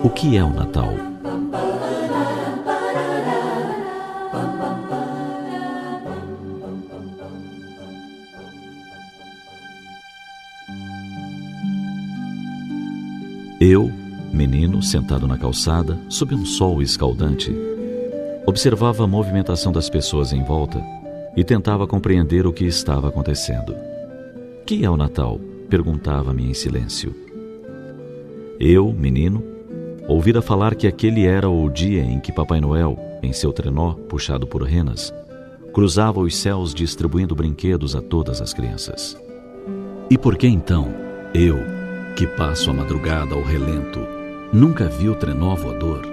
O que é o Natal? Eu, menino, sentado na calçada, sob um sol escaldante, observava a movimentação das pessoas em volta e tentava compreender o que estava acontecendo. Que é o Natal? Perguntava-me em silêncio. Eu, menino, ouvira falar que aquele era o dia em que Papai Noel, em seu trenó puxado por renas, cruzava os céus distribuindo brinquedos a todas as crianças. E por que então, eu, que passo a madrugada ao relento, nunca vi o trenó voador?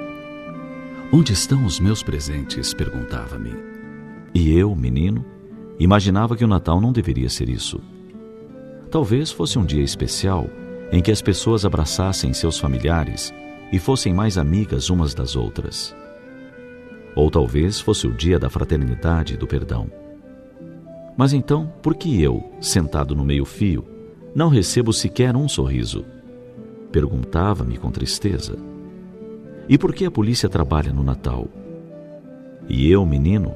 Onde estão os meus presentes? Perguntava-me. E eu, menino, imaginava que o Natal não deveria ser isso. Talvez fosse um dia especial em que as pessoas abraçassem seus familiares e fossem mais amigas umas das outras. Ou talvez fosse o dia da fraternidade e do perdão. Mas então, por que eu, sentado no meio-fio, não recebo sequer um sorriso? Perguntava-me com tristeza. E por que a polícia trabalha no Natal? E eu, menino,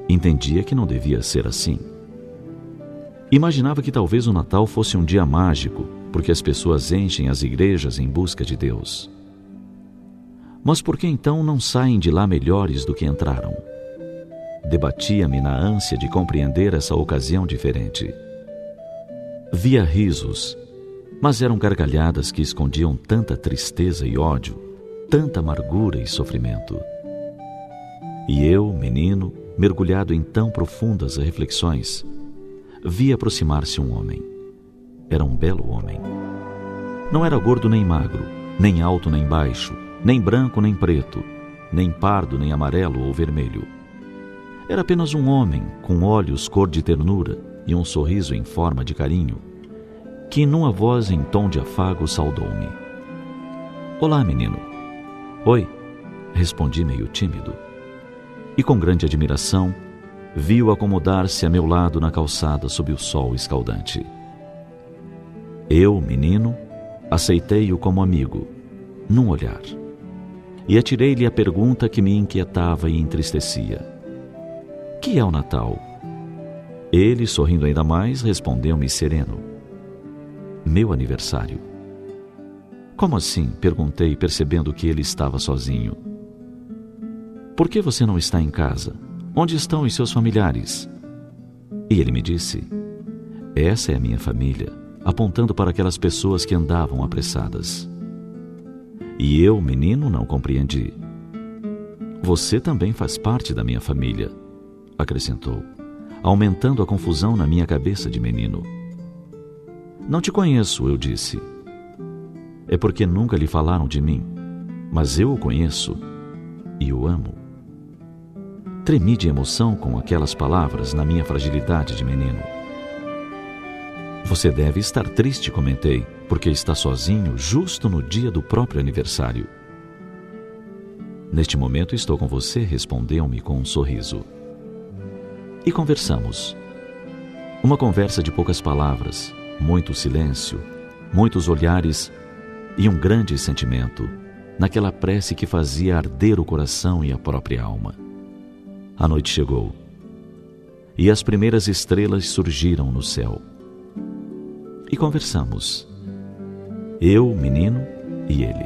entendia que não devia ser assim. Imaginava que talvez o Natal fosse um dia mágico, porque as pessoas enchem as igrejas em busca de Deus. Mas por que então não saem de lá melhores do que entraram? Debatia-me na ânsia de compreender essa ocasião diferente. Via risos, mas eram gargalhadas que escondiam tanta tristeza e ódio, tanta amargura e sofrimento. E eu, menino, mergulhado em tão profundas reflexões, vi aproximar-se um homem. Era um belo homem. Não era gordo nem magro, nem alto nem baixo, nem branco nem preto, nem pardo nem amarelo ou vermelho. Era apenas um homem com olhos cor de ternura e um sorriso em forma de carinho, que numa voz em tom de afago saudou-me. Olá, menino. Oi, respondi meio tímido. E com grande admiração, vi-o acomodar-se a meu lado na calçada sob o sol escaldante. Eu, menino, aceitei-o como amigo, num olhar, e atirei-lhe a pergunta que me inquietava e entristecia. Que é o Natal? Ele, sorrindo ainda mais, respondeu-me sereno. Meu aniversário. Como assim? Perguntei, percebendo que ele estava sozinho. Por que você não está em casa? Onde estão os seus familiares? E ele me disse, essa é a minha família, apontando para aquelas pessoas que andavam apressadas. E eu, menino, não compreendi. Você também faz parte da minha família, acrescentou, aumentando a confusão na minha cabeça de menino. Não te conheço, eu disse. É porque nunca lhe falaram de mim, mas eu o conheço e o amo. Tremi de emoção com aquelas palavras na minha fragilidade de menino. Você deve estar triste, comentei, porque está sozinho justo no dia do próprio aniversário. Neste momento estou com você, respondeu-me com um sorriso. E conversamos. Uma conversa de poucas palavras, muito silêncio, muitos olhares e um grande sentimento, naquela prece que fazia arder o coração e a própria alma. A noite chegou, e as primeiras estrelas surgiram no céu. E conversamos, eu, menino, e ele.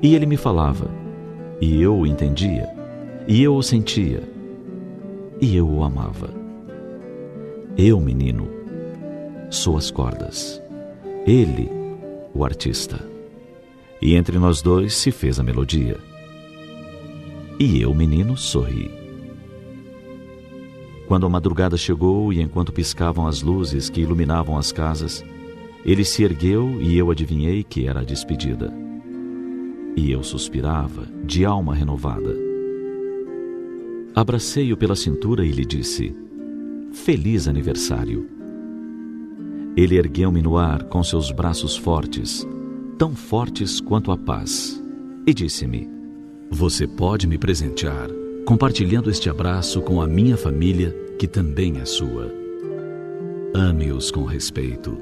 E ele me falava, e eu o entendia, e eu o sentia, e eu o amava. Eu, menino, sou as cordas, ele, o artista. E entre nós dois se fez a melodia. E eu, menino, sorri. Quando a madrugada chegou e enquanto piscavam as luzes que iluminavam as casas, ele se ergueu e eu adivinhei que era a despedida. E eu suspirava, de alma renovada. Abracei-o pela cintura e lhe disse, Feliz aniversário. Ele ergueu-me no ar com seus braços fortes, tão fortes quanto a paz, e disse-me, Você pode me presentear, compartilhando este abraço com a minha família, que também é sua. Ame-os com respeito.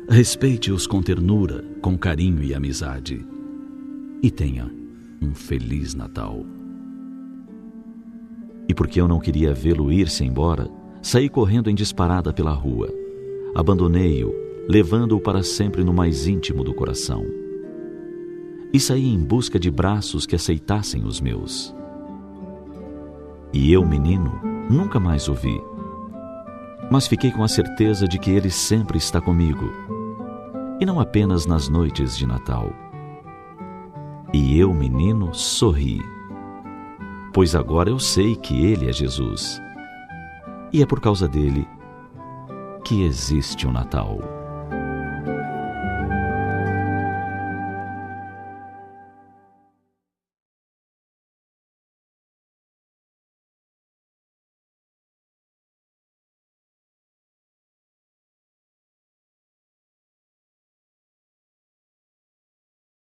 Respeite-os com ternura, com carinho e amizade. e tenha um Feliz Natal. E porque eu não queria vê-lo ir-se embora, saí correndo em disparada pela rua. Abandonei-o, levando-o para sempre no mais íntimo do coração. E saí em busca de braços que aceitassem os meus. E eu, menino, nunca mais o vi. Mas fiquei com a certeza de que ele sempre está comigo, e não apenas nas noites de Natal. E eu, menino, sorri, pois agora eu sei que ele é Jesus. E é por causa dele que existe o Natal.